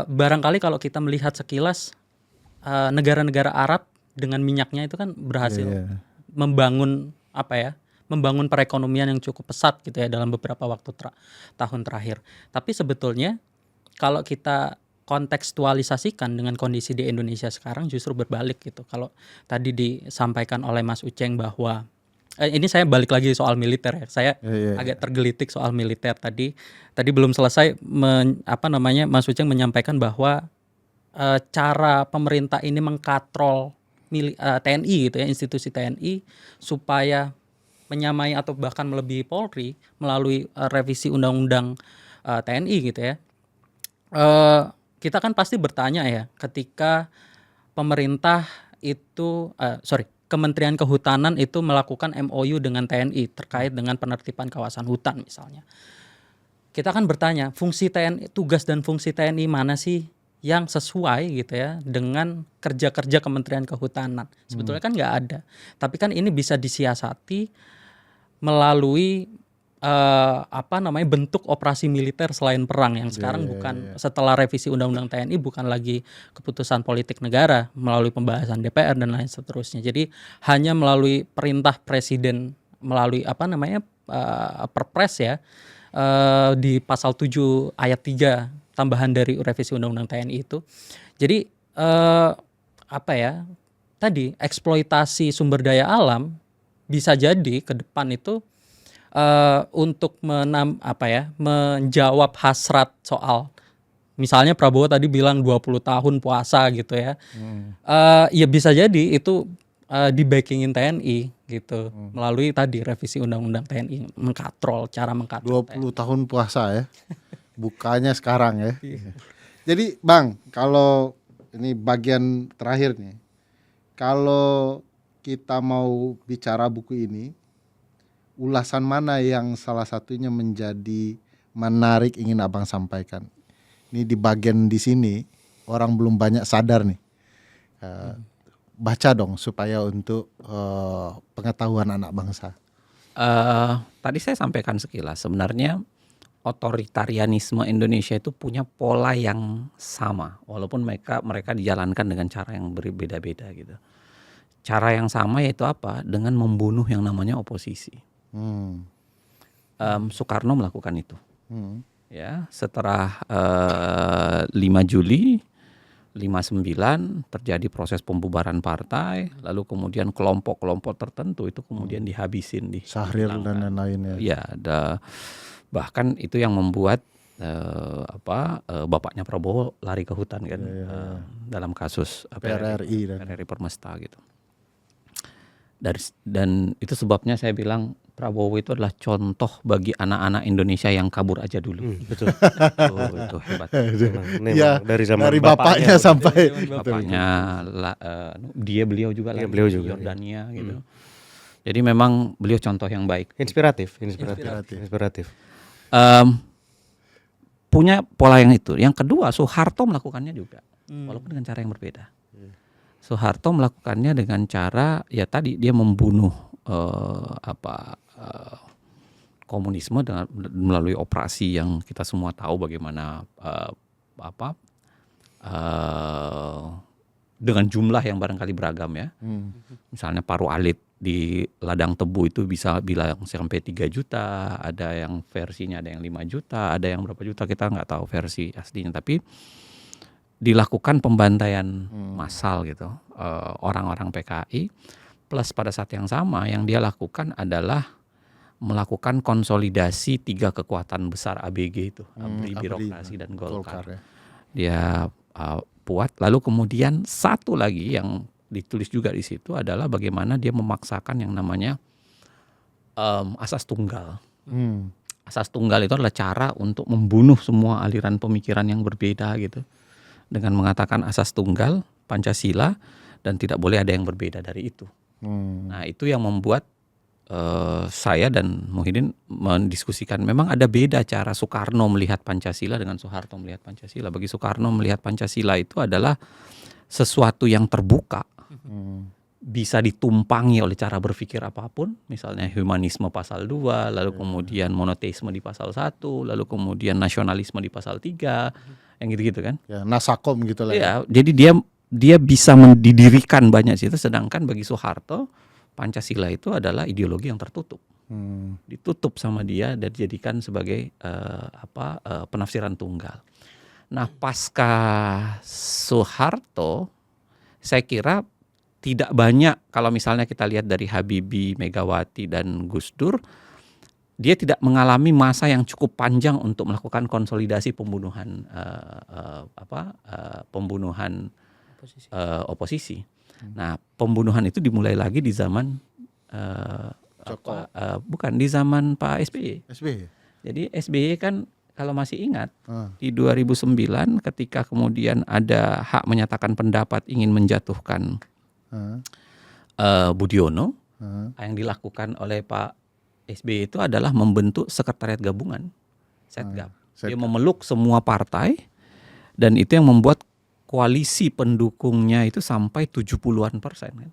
Barangkali kalau kita melihat sekilas negara-negara Arab dengan minyaknya itu kan berhasil membangun membangun perekonomian yang cukup pesat gitu ya dalam beberapa tahun terakhir. Tapi sebetulnya kalau kita kontekstualisasikan dengan kondisi di Indonesia sekarang justru berbalik gitu. Kalau tadi disampaikan oleh Mas Uceng bahwa ini saya balik lagi soal militer ya. Saya agak tergelitik soal militer tadi. Tadi belum selesai Mas Uceng menyampaikan bahwa cara pemerintah ini mengkatrol TNI gitu ya, institusi TNI supaya menyamai atau bahkan melebihi Polri melalui revisi undang-undang TNI gitu ya. Kita kan pasti bertanya ya, ketika pemerintah itu Kementerian Kehutanan itu melakukan MOU dengan TNI terkait dengan penertiban kawasan hutan misalnya. Kita kan bertanya, tugas dan fungsi TNI mana sih yang sesuai gitu ya dengan kerja-kerja Kementerian Kehutanan? Sebetulnya kan nggak ada. Tapi kan ini bisa disiasati melalui bentuk operasi militer selain perang yang sekarang setelah revisi undang-undang TNI bukan lagi keputusan politik negara melalui pembahasan DPR dan lain seterusnya. Jadi hanya melalui perintah presiden melalui Perpres ya di pasal 7 ayat 3 tambahan dari revisi undang-undang TNI itu. Jadi tadi eksploitasi sumber daya alam bisa jadi ke depan itu untuk menjawab hasrat soal misalnya Prabowo tadi bilang 20 tahun puasa gitu ya. Ya bisa jadi itu di-backingin TNI gitu melalui tadi revisi undang-undang TNI, cara mengkatrol 20 tahun puasa ya. Bukanya sekarang ya. Jadi Bang, kalau ini bagian terakhir nih. Kalau kita mau bicara buku ini, ulasan mana yang salah satunya menjadi menarik ingin Abang sampaikan? Ini di bagian di sini orang belum banyak sadar nih. Baca dong supaya untuk pengetahuan anak bangsa. Tadi saya sampaikan sekilas, sebenarnya otoritarianisme Indonesia itu punya pola yang sama, walaupun mereka dijalankan dengan cara yang berbeda-beda gitu. Cara yang sama yaitu apa? Dengan membunuh yang namanya oposisi. Soekarno melakukan itu. Ya, setelah 5 Juli 59 terjadi proses pembubaran partai, lalu kemudian kelompok-kelompok tertentu itu kemudian dihabisin di Syahrir dan lain-lain ya. Ya, bahkan itu yang membuat bapaknya Prabowo lari ke hutan kan, dalam kasus PRRI PRRI Permesta gitu. Dan itu sebabnya saya bilang Prabowo itu adalah contoh bagi anak-anak Indonesia yang kabur aja dulu. Betul. Itu hebat. Memang Ya, dari zaman dari bapaknya sampai Bapaknya beliau juga Iya, lagi beliau di juga, Yordania gitu. Jadi memang beliau contoh yang baik. inspiratif. Punya pola yang itu. Yang kedua, Soeharto melakukannya juga, walaupun dengan cara yang berbeda. Soeharto melakukannya dengan cara ya tadi dia membunuh komunisme dengan melalui operasi yang kita semua tahu bagaimana dengan jumlah yang barangkali beragam ya. Misalnya paru alit di ladang tebu itu bisa bilang sampai 3 juta, ada yang versinya ada yang 5 juta, ada yang berapa juta kita nggak tahu versi aslinya, tapi dilakukan pembantaian massal gitu orang-orang PKI, plus pada saat yang sama yang dia lakukan adalah melakukan konsolidasi 3 kekuatan besar ABG itu, ABRI, birokrasi dan Golkar. ya. Dia buat, lalu kemudian satu lagi yang ditulis juga di situ adalah bagaimana dia memaksakan yang namanya asas tunggal. Asas tunggal itu adalah cara untuk membunuh semua aliran pemikiran yang berbeda gitu, dengan mengatakan asas tunggal Pancasila dan tidak boleh ada yang berbeda dari itu. Nah itu yang membuat saya dan Muhyiddin mendiskusikan memang ada beda cara Soekarno melihat Pancasila dengan Soeharto melihat Pancasila. Bagi Soekarno melihat Pancasila itu adalah sesuatu yang terbuka, bisa ditumpangi oleh cara berpikir apapun, misalnya humanisme pasal 2, lalu kemudian monoteisme di pasal 1, lalu kemudian nasionalisme di pasal 3, yang gitu-gitu kan. Ya, nasakom gitu lah. Ya, jadi dia bisa mendirikan banyak situ, sedangkan bagi Soeharto Pancasila itu adalah ideologi yang tertutup. Ditutup sama dia dan dijadikan sebagai penafsiran tunggal. Nah, pasca Soeharto saya kira tidak banyak, kalau misalnya kita lihat dari Habibie, Megawati dan Gus Dur, dia tidak mengalami masa yang cukup panjang untuk melakukan konsolidasi pembunuhan oposisi. Nah, pembunuhan itu dimulai lagi di zaman bukan di zaman Pak SBY. Jadi SBY kan kalau masih ingat di 2009 ketika kemudian ada hak menyatakan pendapat ingin menjatuhkan Budiono, yang dilakukan oleh Pak SBY itu adalah membentuk sekretariat gabungan, Setgab. Dia memeluk semua partai dan itu yang membuat koalisi pendukungnya itu sampai 70-an persen kan.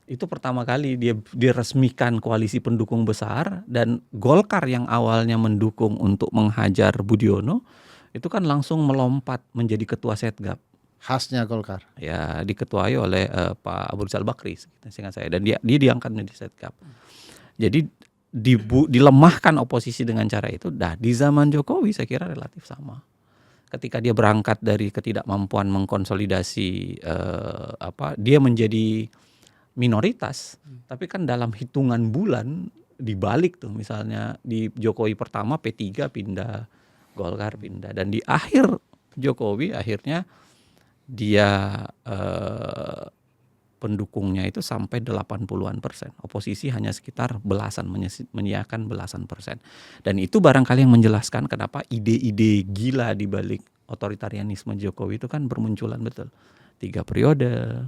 Itu pertama kali dia diresmikan koalisi pendukung besar, dan Golkar yang awalnya mendukung untuk menghajar Budiono itu kan langsung melompat menjadi ketua Setgab. Khasnya Golkar. Ya, diketuai oleh Pak Abu Rizal Bakri seingat saya, dan dia diangkat menjadi Setgab. Jadi dilemahkan oposisi dengan cara itu. Nah, di zaman Jokowi saya kira relatif sama. Ketika dia berangkat dari ketidakmampuan mengkonsolidasi dia menjadi minoritas, tapi kan dalam hitungan bulan dibalik tuh, misalnya di Jokowi pertama P3 pindah, Golkar pindah, dan di akhir Jokowi akhirnya dia pendukungnya itu sampai 80-an persen, oposisi hanya sekitar belasan, menyiakan belasan persen. Dan itu barangkali yang menjelaskan kenapa ide-ide gila di balik otoritarianisme Jokowi itu kan bermunculan betul. 3 periode,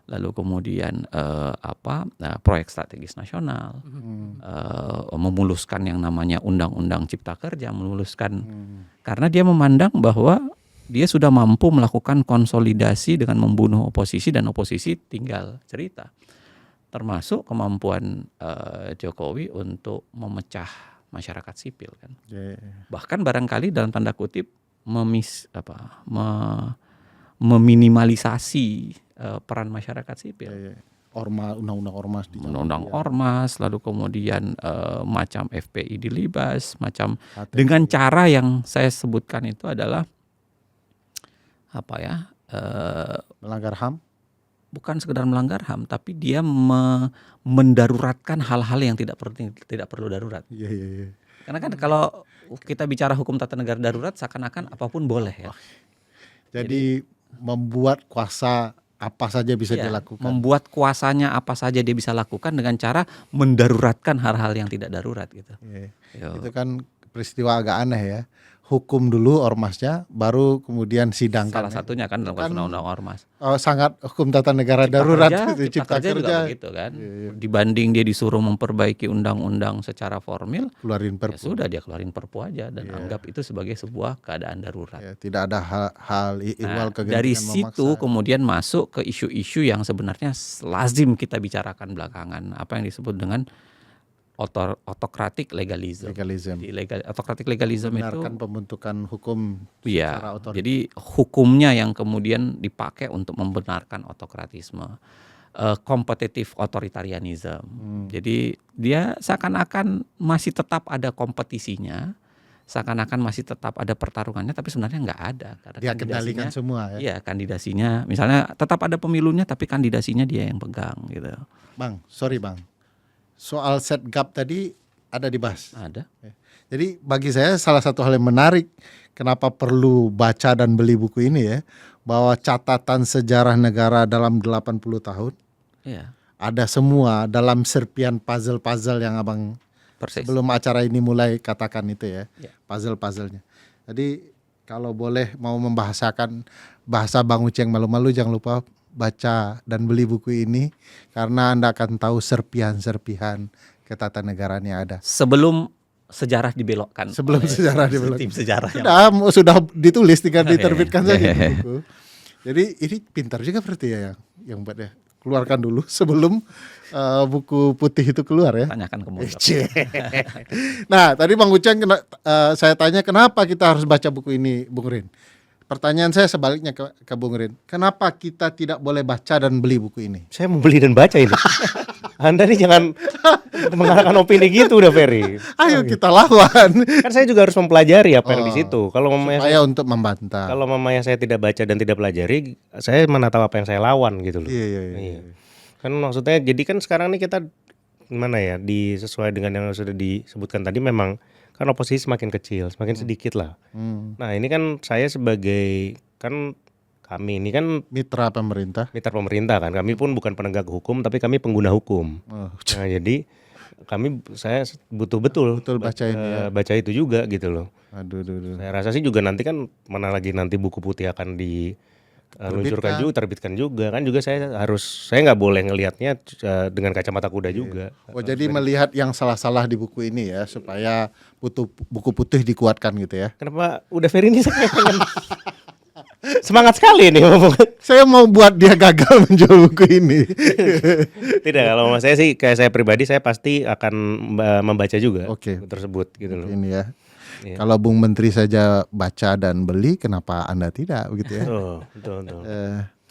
lalu kemudian proyek strategis nasional, memuluskan yang namanya undang-undang cipta kerja, karena dia memandang bahwa dia sudah mampu melakukan konsolidasi dengan membunuh oposisi, dan oposisi tinggal cerita. Termasuk kemampuan Jokowi untuk memecah masyarakat sipil kan. Bahkan barangkali dalam tanda kutip meminimalisasi peran masyarakat sipil. Undang-undang ormas, undang-undang ormas, lalu kemudian macam FPI dilibas, macam dengan cara yang saya sebutkan itu adalah melanggar HAM. Bukan sekedar melanggar HAM, tapi dia mendaruratkan hal-hal yang tidak perlu darurat. Karena kan kalau kita bicara hukum tata negara darurat seakan-akan apapun boleh ya. Jadi membuat kuasa apa saja bisa Iya, dilakukan. membuat kuasanya apa saja dia bisa lakukan dengan cara mendaruratkan hal-hal yang tidak darurat gitu. Iya. Yo. Itu kan peristiwa agak aneh ya. Hukum dulu ormasnya, baru kemudian sidangkan. Salah satunya kan dalam kasus undang-undang ormas. Sangat hukum tata negara Cipta darurat kerja, itu, cipta kerja juga begitu kan. Dibanding dia disuruh memperbaiki undang-undang secara formil, keluarin ya perpu. sudah dia keluarin perpu aja dan anggap itu sebagai sebuah keadaan darurat. Ya, tidak ada hal ihwal Nah, kegentingan dari memaksa. situ kemudian masuk ke isu-isu yang sebenarnya lazim kita bicarakan belakangan, apa yang disebut dengan autocratic legalism. Legalism. Autocratic legalism itu Benarkan pembentukan hukum ya, secara otoriter. jadi hukumnya yang kemudian dipakai untuk membenarkan autokratisme, kompetitif otoritarianism. Jadi dia seakan-akan masih tetap ada kompetisinya, seakan-akan masih tetap ada pertarungannya, tapi sebenarnya nggak ada. Karena Dia kendalikan semua ya. Iya, kandidasinya, misalnya tetap ada pemilunya, tapi kandidasinya dia yang pegang gitu. Bang, sorry Bang. Soal setgap tadi ada dibahas. Ada. Jadi bagi saya salah satu hal yang menarik kenapa perlu baca dan beli buku ini ya, bahwa catatan sejarah negara dalam 80 tahun Iya, ada semua dalam serpian puzzle-puzzle yang Abang persis. sebelum acara ini mulai katakan itu ya, Ya. puzzle-puzzlenya. Jadi kalau boleh mau membahasakan bahasa Bang Uceng malu-malu, jangan lupa baca dan beli buku ini karena Anda akan tahu serpihan-serpihan ketatanegaraan yang ada. Sebelum sejarah dibelokkan. Sebelum oleh sejarah dibelokkan. Tim sejarah yang Sudah ditulis, tinggal diterbitkan saja Iya. di buku. Jadi ini pintar juga berarti ya yang buat ya. Keluarkan dulu sebelum buku putih itu keluar ya. tanyakan ke Muldoko. Nah, tadi Bang Uceng saya tanya kenapa kita harus baca buku ini, Bung Rin. Pertanyaan saya sebaliknya ke Bung Rin. Kenapa kita tidak boleh baca dan beli buku ini? Saya mau beli dan baca ini. Anda nih jangan mengarahkan opini gitu udah Ferry. Ayo kita lawan. Kan saya juga harus mempelajari apa yang di situ. Kalau mamanya Supaya untuk membantah. kalau mamanya saya tidak baca dan tidak pelajari, saya mana tahu apa yang saya lawan gitu loh. Iya. Iya. Kan maksudnya jadi kan sekarang nih kita gimana ya, sesuai dengan yang sudah disebutkan tadi, memang kan oposisi semakin kecil, semakin sedikit lah. Nah ini kan saya sebagai, kan kami ini kan Mitra pemerintah. mitra pemerintah kan, kami pun bukan penegak hukum tapi kami pengguna hukum. Oh, Nah jadi saya butuh betul baca ini ya. baca itu juga gitu loh. Aduh. Saya rasa sih juga nanti kan mana lagi nanti buku putih akan luncurkan juga, terbitkan juga kan, juga saya nggak boleh ngelihatnya dengan kacamata kuda juga. Oh, jadi melihat yang salah-salah di buku ini ya supaya buku putih dikuatkan gitu ya. Kenapa udah Ferry ini saya pengen semangat sekali nih ngomong. Saya mau buat dia gagal menjual buku ini. Tidak, kalau saya sih kayak saya pribadi saya pasti akan membaca juga Oke. tersebut gitu loh. Ini ya. Iya. Kalau Bung Menteri saja baca dan beli, kenapa Anda tidak begitu ya? Betul.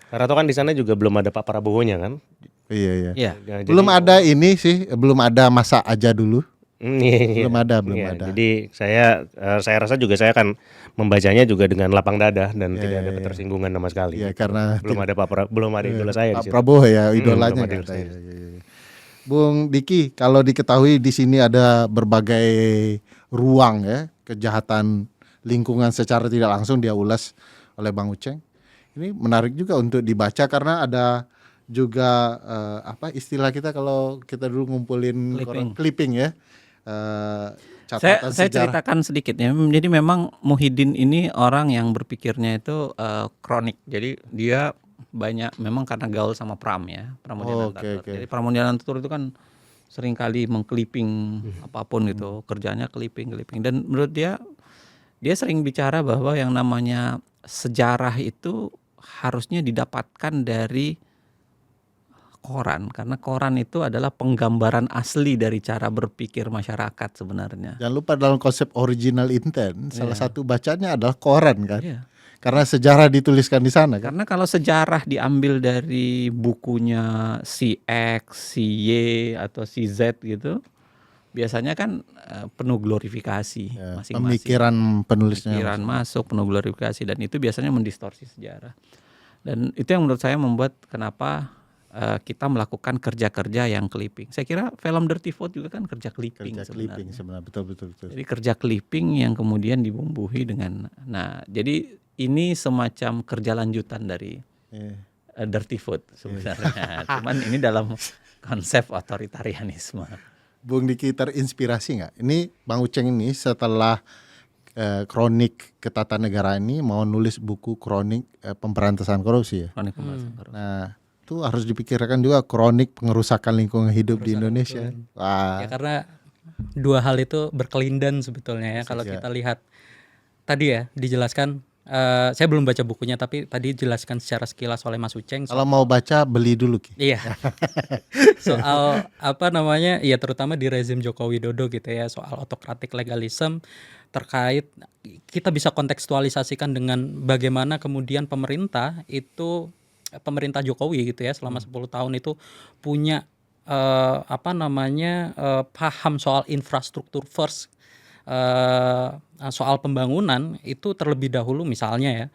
Karena toh kan di sana juga belum ada Pak Prabowo-nya kan. Iya. Iya. Ya, Belum ada ini sih, belum ada masa aja dulu. Iya. Belum ada. Jadi saya rasa juga saya akan membacanya juga dengan lapang dada dan tidak ada ketersinggungan sama sekali. Iya, karena belum ada idola saya di Pak situ. Prabowo ya idolanya belum ada kan. saya. Iya. Bung Diki, kalau diketahui di sini ada berbagai ruang ya kejahatan lingkungan secara tidak langsung dia ulas oleh Bang Uceng. Ini menarik juga untuk dibaca karena ada juga apa istilah kita kalau kita dulu ngumpulin clipping ya. Catatan Saya sejarah. ceritakan sedikit ya. Jadi memang Muhyiddin ini orang yang berpikirnya itu kronik. Jadi dia banyak memang karena gaul sama Pram ya, Pramoedya Anantatur. Oke. Jadi Pramoedya Anantatur itu kan seringkali mengkliping apapun gitu, kerjanya clipping. Dan menurut dia sering bicara bahwa yang namanya sejarah itu harusnya didapatkan dari koran, karena koran itu adalah penggambaran asli dari cara berpikir masyarakat sebenarnya. Jangan lupa dalam konsep original intent salah satu bacanya adalah koran kan. Iya. Karena sejarah dituliskan di sana kan. Karena kalau sejarah diambil dari bukunya si X, si Y atau si Z gitu, biasanya kan penuh glorifikasi masing-masing. Pemikiran penulisnya. Pikiran masuk, penuh glorifikasi, dan itu biasanya mendistorsi sejarah. Dan itu yang menurut saya membuat kenapa kita melakukan kerja-kerja yang clipping. Saya kira film Dirty Vote juga kan kerja clipping sebenarnya. Betul. Jadi kerja clipping yang kemudian dibumbuhi dengan, nah jadi ini semacam kerja lanjutan dari dirty food sebenarnya. Cuman ini dalam konsep otoritarianisme. Bung Diki terinspirasi nggak? Ini Bang Uceng ini setelah kronik ketatanegaraan ini mau nulis buku kronik pemberantasan korupsi ya. Kronik pemberantasan korupsi. Nah, itu harus dipikirkan juga kronik pengerusakan lingkungan hidup di Indonesia. Wah, Ya karena dua hal itu berkelindan sebetulnya ya. Kalau kita lihat tadi ya dijelaskan, saya belum baca bukunya tapi tadi dijelaskan secara sekilas oleh Mas Uceng. kalau mau baca beli dulu Ki. Iya. Soal apa namanya? Ya terutama di rezim Joko Widodo gitu ya, soal autocratic legalism terkait kita bisa kontekstualisasikan dengan bagaimana kemudian pemerintah itu pemerintah Jokowi gitu ya selama 10 tahun itu punya apa namanya paham soal infrastruktur first, soal pembangunan itu terlebih dahulu misalnya ya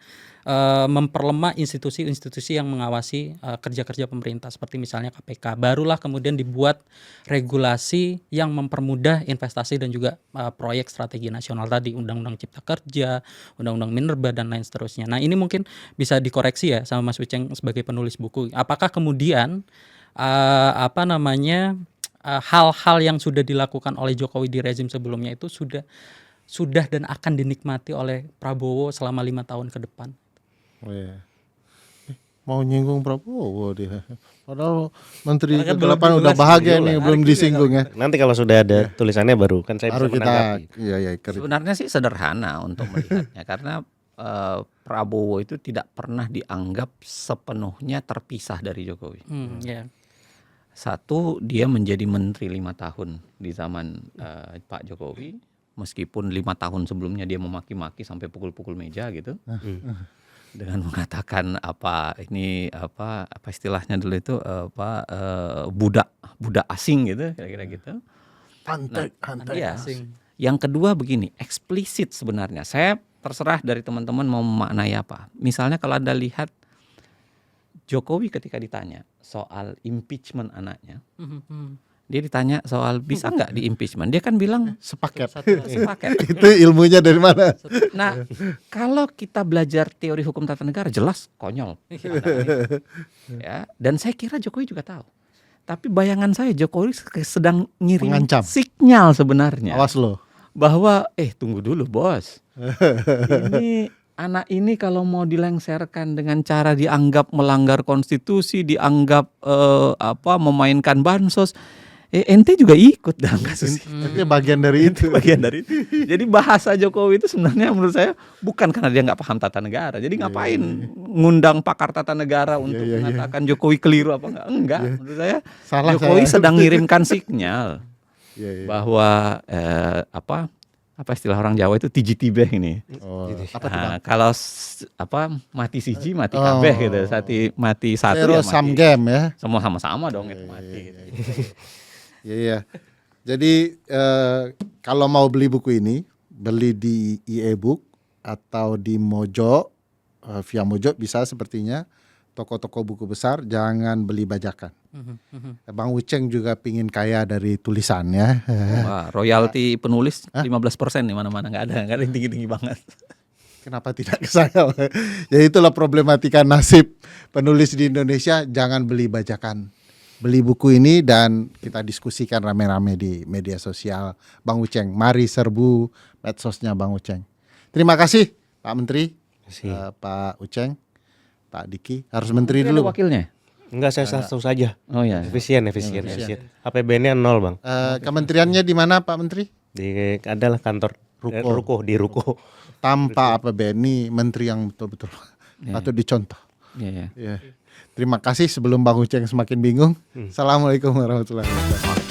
memperlemah institusi-institusi yang mengawasi kerja-kerja pemerintah seperti misalnya KPK. Barulah kemudian dibuat regulasi yang mempermudah investasi dan juga proyek strategi nasional tadi, Undang-Undang Cipta Kerja, Undang-Undang Minerba dan lain seterusnya. Nah, ini mungkin bisa dikoreksi ya sama Mas Uceng sebagai penulis buku. Apakah kemudian apa namanya hal-hal yang sudah dilakukan oleh Jokowi di rezim sebelumnya itu sudah dan akan dinikmati oleh Prabowo selama 5 tahun ke depan? Oh, iya. Mau nyinggung Prabowo dia. Padahal Menteri Karena kan Ke-8 belum udah jelas bahagia dulu nih, lah. belum disinggung ya. Nanti kalau sudah ada tulisannya baru kan saya Baru bisa kita menanggapi. iya Sebenarnya sih sederhana untuk melihatnya karena Prabowo itu tidak pernah dianggap sepenuhnya terpisah dari Jokowi. Ya. Satu, dia menjadi menteri 5 tahun di zaman Pak Jokowi, meskipun 5 tahun sebelumnya dia memaki-maki sampai pukul-pukul meja gitu, dengan mengatakan apa istilahnya dulu itu budak asing gitu, kira-kira gitu. pantai Iya. Yang kedua begini, eksplisit sebenarnya. Saya terserah dari teman-teman mau memaknai apa. Misalnya kalau Anda lihat Jokowi ketika ditanya soal impeachment anaknya, dia ditanya soal bisa nggak di impeachment, dia kan bilang sepaket. sepaket. Itu ilmunya dari mana? Nah, kalau kita belajar teori hukum tata negara jelas konyol. Ya, dan saya kira Jokowi juga tahu. Tapi bayangan saya Jokowi sedang ngirim Mengancam. sinyal sebenarnya. Awas lo. Bahwa tunggu dulu bos. Ini anak ini kalau mau dilengserkan dengan cara dianggap melanggar konstitusi, dianggap memainkan bansos, ente juga ikut dalam kasus ini. Itu bagian dari itu. Bagian dari itu. Jadi bahasa Jokowi itu sebenarnya menurut saya bukan karena dia nggak paham tata negara. Jadi ngapain ngundang pakar tata negara untuk mengatakan Jokowi keliru apa enggak? Enggak. Menurut saya Salah Jokowi saya. sedang ngirimkan sinyal Iya. bahwa apa istilah orang Jawa itu tiji tibeh ini. Oh, apa tuh, Nah, Bang? kalau mati siji mati kabeh gitu. Mati satu Zero ya sum mati. game ya. Semua sama-sama dong itu mati. Gitu. Iya. Jadi kalau mau beli buku ini, beli di e-book atau di Mojo, via Mojo bisa sepertinya. Toko-toko buku besar, jangan beli bajakan. Bang Uceng juga pingin kaya dari tulisannya. Wah, royalti penulis 15% di mana-mana nggak ada yang tinggi-tinggi banget. Kenapa tidak ke saya? Ya itulah problematika nasib penulis di Indonesia, jangan beli bajakan. Beli buku ini dan kita diskusikan rame-rame di media sosial Bang Uceng. Mari serbu medsosnya Bang Uceng. Terima kasih Pak Menteri, Pak Uceng, Pak Diki. Harus Menteri Ada dulu. wakilnya. Enggak, saya satu saja. Oh ya. Efisien. APBN-nya 0, Bang. Kementeriannya di mana Pak Menteri? Di adalah kantor di Ruko. Tanpa APBN ini menteri yang betul-betul patut dicontoh. Iya. Ya. Terima kasih sebelum Bang Uceng semakin bingung. Assalamualaikum warahmatullahi wabarakatuh.